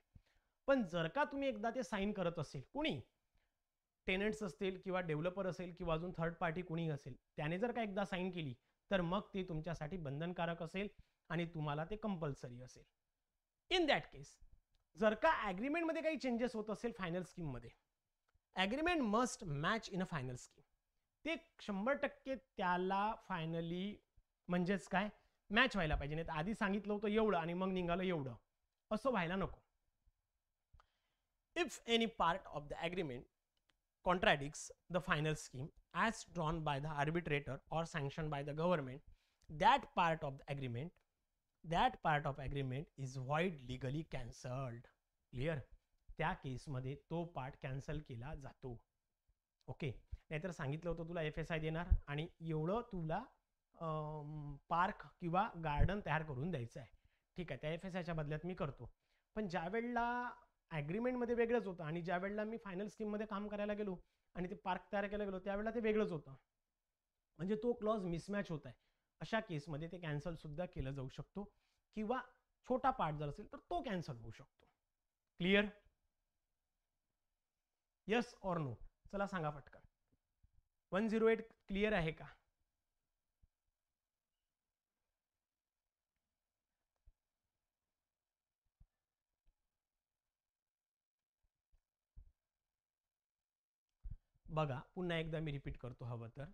पण जर का तुम्ही एकदा ते साईन करत असेल, कुणी टेनंट्स असतील किंवा डेव्हलपर असेल किंवा अजून थर्ड पार्टी कुणी असेल, त्याने जर का एकदा साईन केली तर मग ते तुमच्यासाठी बंधनकारक असेल आणि तुम्हाला ते कंपल्सरी असेल. इन दॅट केस जर का ॲग्रीमेंटमध्ये काही चेंजेस होत असेल फायनल स्कीममध्ये, agreement must match in a final scheme. ते 100% त्याला फायनली म्हणजेच काय मॅच व्हायला पाहिजे. नाही आधी सांगितलं होतं एवढं आणि मग निघालं एवढं, असं व्हायला नको. If any part of the agreement contradicts the final scheme as drawn by the arbitrator or sanctioned by the government, that part of agreement is void, legally cancelled. Clear. त्या केसमध्ये तो पार्ट कॅन्सल केला जातो. Okay, नाहीतर सांगितलं होतं तुला FSI देणार आणि एवढं तुला पार्क किंवा गार्डन तयार करून द्यायचं आहे. ठीक आहे, त्या FSIच्या बदल्यात मी करतो. पण ज्या वेळेला ॲग्रीमेंटमध्ये वेगळंच होतं आणि ज्या वेळेला मी फायनल स्कीममध्ये काम करायला गेलो आणि ते पार्क तयार करायला गेलो त्यावेळेला ते वेगळंच होतं, म्हणजे तो क्लॉज मिसमॅच होत आहे. अशा केसमध्ये ते कॅन्सल सुद्धा केलं जाऊ शकतो किंवा छोटा पार्ट जर असेल तर तो कॅन्सल होऊ शकतो. क्लिअर. Yes or no. चला सांगा पटकन. 108 क्लिअर आहे का? बघा, पुन्हा एकदा मी रिपीट करतो हवं तर.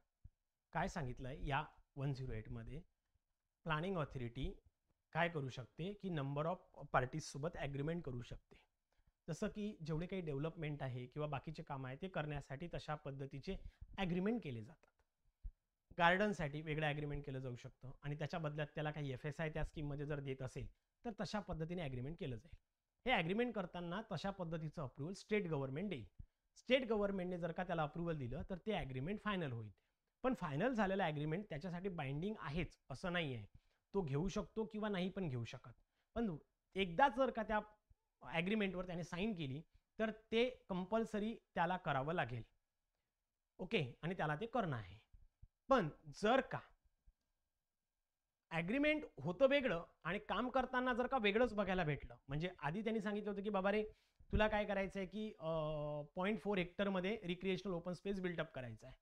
काय सांगितलंय या 108 मध्ये, प्लॅनिंग ऑथॉरिटी काय करू शकते की नंबर ऑफ पार्टीज सोबत ॲग्रीमेंट करू शकते. जसं की जेवढे काही डेव्हलपमेंट आहे किंवा बाकीचे काम आहे ते करण्यासाठी तशा पद्धतीचे ॲग्रीमेंट केले जातात. गार्डनसाठी वेगळं ॲग्रीमेंट केलं जाऊ शकतं आणि त्याच्या बदल्यात त्याला काही FSI त्या स्कीममध्ये जर देत असेल तर तशा पद्धतीने ॲग्रीमेंट केलं जाईल. हे ॲग्रीमेंट करताना तशा पद्धतीचं अप्रुव्हल स्टेट गव्हर्नमेंट देईल. स्टेट गव्हर्नमेंटने जर का त्याला अप्रुव्हल दिलं तर ते ॲग्रीमेंट फायनल होईल. पण फायनल झालेला ॲग्रीमेंट त्याच्यासाठी बाइंडिंग आहेच असं नाही आहे. तो घेऊ शकतो किंवा नाही पण घेऊ शकत. पण एकदाच जर का त्या ॲग्रीमेंटवर त्याने साईन केली तर ते कंपल्सरी त्याला करावं लागेल. ओके, आणि त्याला ते करणं आहे. पण जर का ॲग्रीमेंट होतं वेगळं आणि काम करताना जर का वेगळंच बघायला भेटलं, म्हणजे आधी त्यांनी सांगितलं होतं की बाबा रे तुला काय करायचं आहे की 0.4 हेक्टरमध्ये रिक्रिएशनल ओपन स्पेस बिल्डअप करायचा आहे.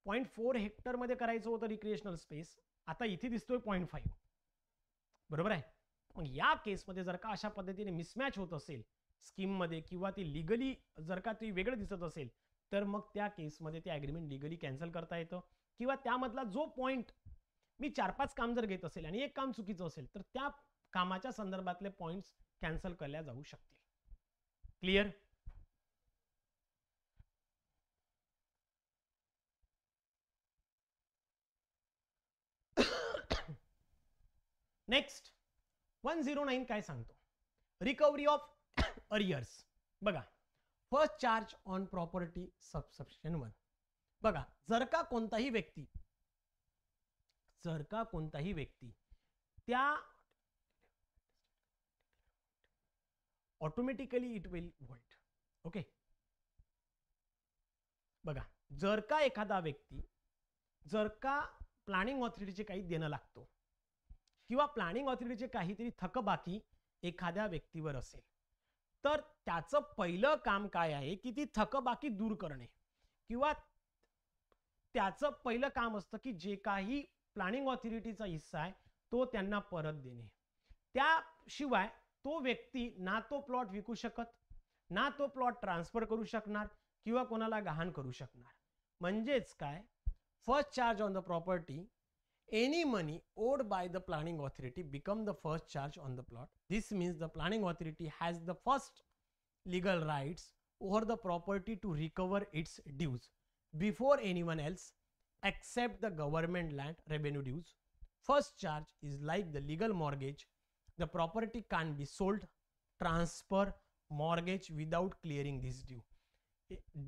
0.4 हेक्टरमध्ये करायचं होतं रिक्रिएशनल स्पेस, आता इथे दिसतोय 0.5. बरोबर आहे. मग या केसमध्ये जर का अशा पद्धतीने मिसमॅच होत असेल स्कीममध्ये किंवा ती लिगली जर का ती वेगळं दिसत असेल तर मग त्या केसमध्ये ते ॲग्रीमेंट लिगली कॅन्सल करता येतं किंवा त्यामधला जो पॉईंट मी 4-5 काम जर घेत असेल आणि एक काम चुकीचं असेल तर त्या कामाच्या संदर्भातले पॉईंट्स कॅन्सल केल्या जाऊ शकतील. क्लिअर. नेक्स्ट 109 काय सांगतो, रिकव्हरी ऑफ अरियर्स. बघा, first charge on property subsection 1. बघा, जर का कोणताही व्यक्ती त्या automatically it will void. Okay, बघा, जर का एखादा व्यक्ती जर का प्लॅनिंग ऑथॉरिटीचे काही देणं लागतो किंवा प्लॅनिंग ऑथॉरिटीचे काहीतरी थकबाकी एखाद्या व्यक्तीवर असेल, तर त्याचं पहिलं काम काय आहे की ती थकबाकी दूर करणे, किंवा त्याचं पहिलं काम असतं की जे काही प्लॅनिंग ऑथॉरिटीचा हिस्सा आहे तो त्यांना परत देणे. त्याशिवाय तो व्यक्ती ना तो प्लॉट विकू शकत, ना तो प्लॉट ट्रान्सफर करू शकणार किंवा कोणाला गहाण करू शकणार. म्हणजेच काय, first charge on the property, any money owed by the planning authority become the first charge on the plot. This means the planning authority has the first legal rights over the property to recover its dues before anyone else except the government land revenue dues. First charge is like the legal mortgage. The property can be sold, transfer, mortgage without clearing this due.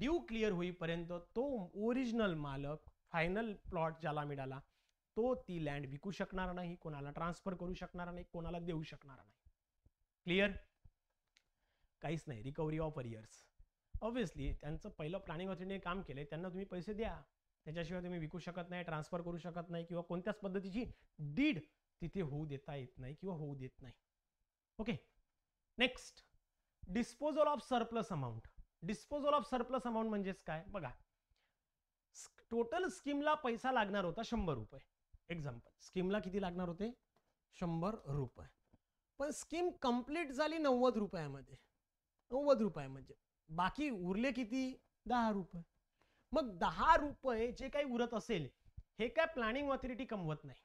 Due clear होईपर्यंत तो original मालक, final plot ज्याला मिळाला तो ती land विकू शकणार नाही, कोणाला ट्रान्सफर करू शकणार नाही, कोणाला देऊ शकणार नाही. क्लिअर? काहीच नाही. Recovery of arrears. ऑब्व्हियसली त्यांचं पहिलं प्लॅनिंग ऑथॉरिटीने काम केलंय, त्यांना तुम्ही पैसे द्या, त्याच्याशिवाय तुम्ही विकू शकत नाही, ट्रान्सफर करू शकत नाही, किंवा कोणत्याच पद्धतीची डीड तिथे होऊ देता येत नाही किंवा होऊ देत नाही. Okay. Next, disposal of surplus amount. Disposal of surplus amount म्हणजेच काय बघा, टोटल स्कीमला पैसा लागणार होता 100 रुपये. एक्झाम्पल, स्कीमला किती लागणार होते? 100 रुपये. पण स्कीम कंप्लीट झाली 90 रुपयामध्ये. 90 रुपये म्हणजे बाकी उरले किती? 10 रुपये. मग 10 रुपये जे काही उरत असेल हे काय प्लॅनिंग ऑथॉरिटी कमवत नाही,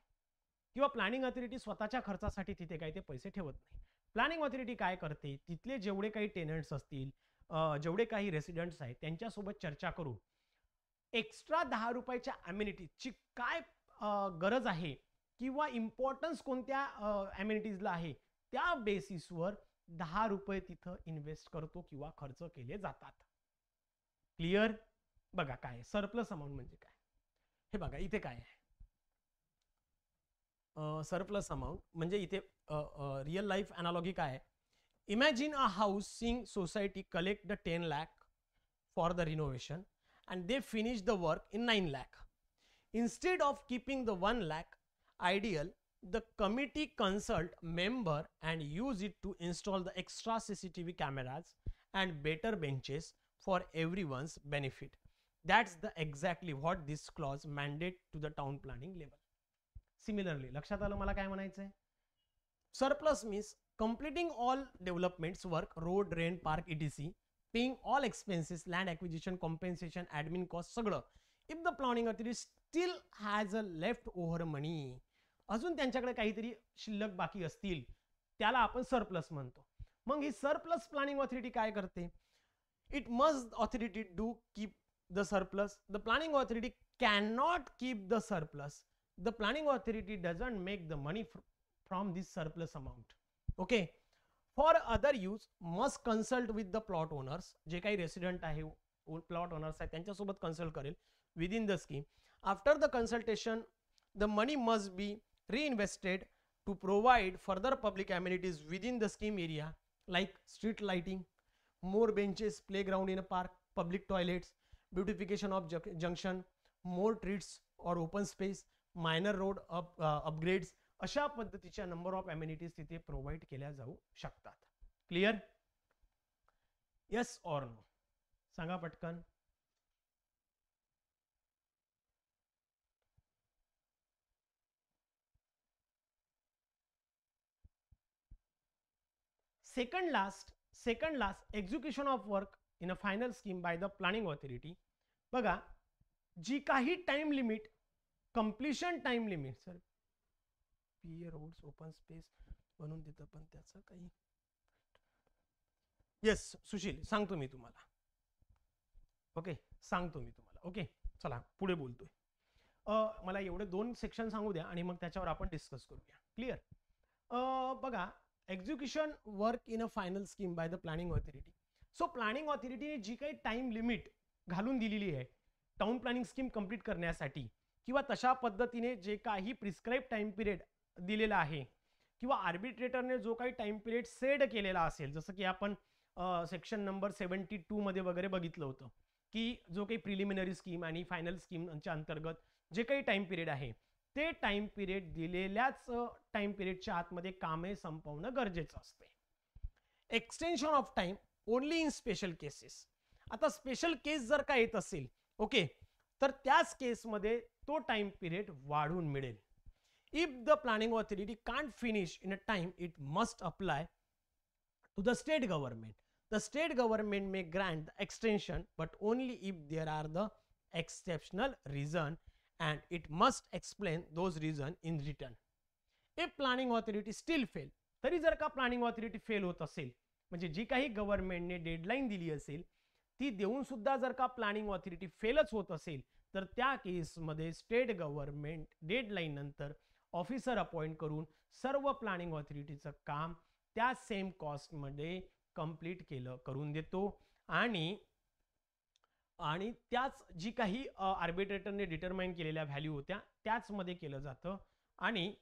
किंवा प्लॅनिंग ऑथॉरिटी स्वतःच्या खर्चासाठी तिथे काही ते पैसे ठेवत नाही. प्लॅनिंग ऑथॉरिटी काय करते, तिथले जेवढे काही टेनंट्स असतील, जेवढे काही रेसिडेंट्स आहेत त्यांच्यासोबत चर्चा करून एक्स्ट्रा 10 रुपयाच्या अम्युनिटीजची काय गरज आहे किंवा इम्पॉर्टन्स कोणत्या अम्युनिटीजला आहे त्या बेसिसवर 10 रुपये तिथं इन्व्हेस्ट करतो किंवा खर्च केले जातात. क्लिअर? बघा काय सरप्लस अमाऊंट म्हणजे काय. हे बघा इथे काय आहे, सरप्लस अमाऊंट म्हणजे इथे रियल लाईफ अनालॉगी काय आहे. Imagine a housing society collect the 10 lakh for the renovation and they finish the work in 9 lakh. Instead of keeping the 1 lakh ideal, the committee consult member and use it to install the extra CCTV cameras and better benches for everyone's benefit. That's the exactly what this clause mandate to the town planning level. Similarly, लक्षात आलं मला काय म्हणायचंय? Surplus means completing all developments work, road, drain, park, etc. Paying all expenses, land acquisition, compensation, admin costs, सगळं. If the planning authority still has a left over money, अजून त्यांच्याकडे काहीतरी शिल्लक बाकी असतील, त्याला आपण सरप्लस म्हणतो. मग ही सरप्लस प्लॅनिंग ऑथॉरिटी काय करते? It must authority do keep the surplus. The planning authority can not keep the surplus. The planning authority doesn't make the money from this surplus amount. Okay. For other use must consult with the plot owners. जे काही resident आहे, plot owners आहेत, त्यांच्यासोबत consult करेल within the scheme. After the consultation the money must be reinvested to provide further public amenities within the scheme area like street lighting, more benches, playground in a park, public toilets, beautification of junction, more trees or open space, minor road upgrades. अशा पद्धतीच्या number of amenities तिथे provide केल्या जाऊ शकतात. Clear? Yes or no सांगा पटकन. Second last, execution of work in a final scheme by the planning authority. बघा, जी काही time limit, completion time limit, sir PA roads open space बनवून देतं पण त्याचं काही. येस सुशील, सांगतो मी तुम्हाला. ओके, सांगतो मी तुम्हाला. ओके, चला पुढे बोलतोय. मला एवढे 2 सेक्शन सांगू द्या आणि मग त्याच्यावर आपण डिस्कस करूया. क्लिअर? बघा, execution work in a final scheme by the planning authority. So planning ऑथॉरिटीने जी काही टाइम लिमिट घालून दिलेली आहे टाउन प्लॅनिंग स्कीम कंप्लीट करण्यासाठी, किंवा तशा पद्धतीने जे काही प्रिस्क्राइब टाइम पिरियड दिलेला आहे, किंवा आर्बिट्रेटरने जो काही टाइम पिरियड सेट केलेला असेल, जसं की आपण सेक्शन नंबर 72 मध्ये वगैरे बघितलं होतं की जो काही प्रिलिमिनरी स्कीम आणि फायनल स्कीमच्या अंतर्गत जे काही टाइम पिरियड आहे ते टाइम पिरियड दिलेल्याच टाइम पिरियडच्या आतमध्ये कामे संपवणं गरजेचं असते. Extension of time only in special cases. आता स्पेशल केस जर का येत असेल ओके, तर त्याच केसमध्ये तो टाइम पिरियड वाढून मिळेल. If the planning authority can't finish in a time it must apply to the state government. The state government may grant the extension but only if there are the exceptional reason and it must explain those reason in written. If planning authority still fail, तरी जर का planning authority fail होत असेल, म्हणजे जी काही गव्हर्नमेंटने deadline दिली असेल ती देऊन सुद्धा जर का प्लॅनिंग ऑथॉरिटी फेलच होत असेल, तर त्या केसमध्ये स्टेट गव्हर्नमेंट डेडलाईन नंतर ऑफिसर अपॉइंट करून सर्व प्लॅनिंग ऑथॉरिटीचं काम त्या सेम कॉस्टमध्ये कंप्लीट केलं करून देतो. आणि त्याच जी काही आर्बिट्रेटरने डिटरमाइन केलेल्या व्हॅल्यू होत्या त्याच मध्ये केलं जातं. आणि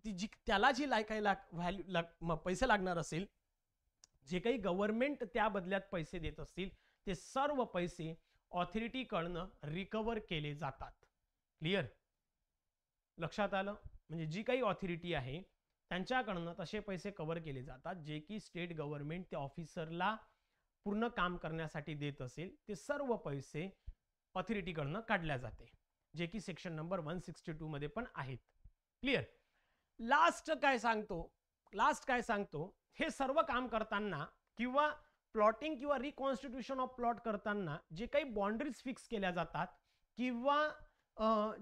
ती जी त्याला जी व्हॅल्यू पैसे लागणार असेल, जे काही गव्हर्नमेंट त्या बदल्यात पैसे देत असतील, ते सर्व पैसे ऑथॉरिटीकडनं रिकवर केले जातात. क्लिअर? लक्षात आलं? म्हणजे जी काही ऑथॉरिटी आहे त्यांच्याकडनं तसे पैसे कव्हर केले जातात जे की स्टेट गव्हर्नमेंट त्या ऑफिसरला पूर्ण काम करण्यासाठी देत असेल, ते सर्व पैसे ऑथॉरिटीकडनं काढल्या जाते, जे की सेक्शन नंबर 162 मध्ये पण आहेत. क्लिअर? लास्ट काय सांगतो, हे सर्व काम करताना किंवा प्लॉटिंग किंवा रिकॉन्स्टिट्यूशन ऑफ प्लॉट करताना जे काही बाउंड्रीज फिक्स केल्या जातात किंवा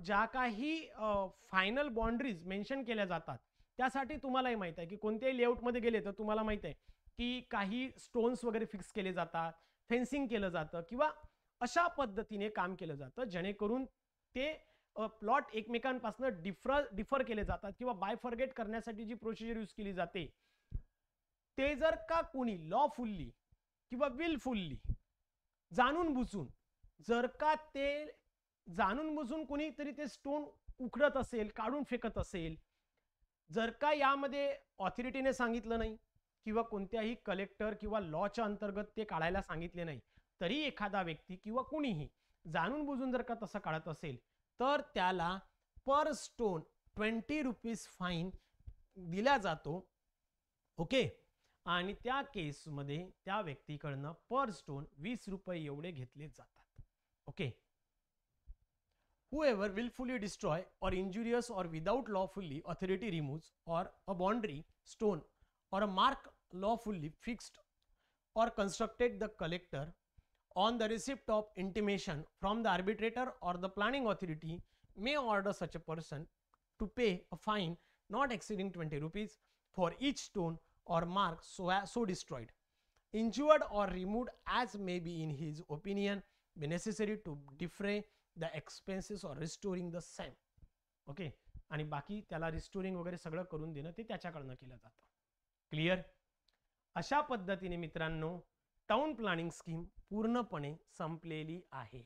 ज्या काही फायनल बाउंड्रीज मेन्शन केल्या जातात, त्यासाठी तुम्हालाही माहित आहे की कोणत्याही लेआउटमध्ये गेले तर तुम्हाला माहित आहे की काही स्टोन्स वगैरे फिक्स केले जातात, फेन्सिंग केलं जातं किंवा अशा पद्धतीने काम केलं जातं जेणेकरून ते प्लॉट एकमेकांपासून डिफर केले जातात किंवा बायफॉर्गेट करण्यासाठी जी प्रोसिजर यूज केली जाते, ते जर का कोणी लॉफुल्ली किंवा विलफुल्ली जाणून बुजून जर का ते जाणून बुजून कोणीतरी ते स्टोन उखडत असेल, काढून फेकत असेल, जर का यामध्ये ऑथॉरिटीने सांगितलं नाही किंवा कोणत्याही कलेक्टर किंवा लॉच्या अंतर्गत ते काढायला सांगितले नाही, तरी एखादा व्यक्ती किंवा कोणीही जाणून बुजून जर का तसं काढत असेल, तर त्याला पर स्टोन 20 रुपीज फाईन दिला जातो. ओके? आणि त्या केसमध्ये त्या व्यक्तीकडनं पर स्टोन 20 रुपये एवढे घेतले जातात. Okay? Whoever willfully destroy or injurious or without lawfully authority removes or a boundary, stone or a mark lawfully fixed or constructed, the collector on the receipt of intimation from the arbitrator or the planning authority may order such a person to pay a fine not exceeding 20 rupees for each stone or mark so destroyed, injured or removed as may be in his opinion be necessary to defray the expenses or restoring the same. Okay? आणि बाकी त्याला restoring वगैरे सगळं करून देणं ते त्याच्याकडनं केलं जातं. क्लिअर? अशा पद्धतीने मित्रांनो टाउन प्लॅनिंग स्कीम पूर्णपणे संपलेली आहे.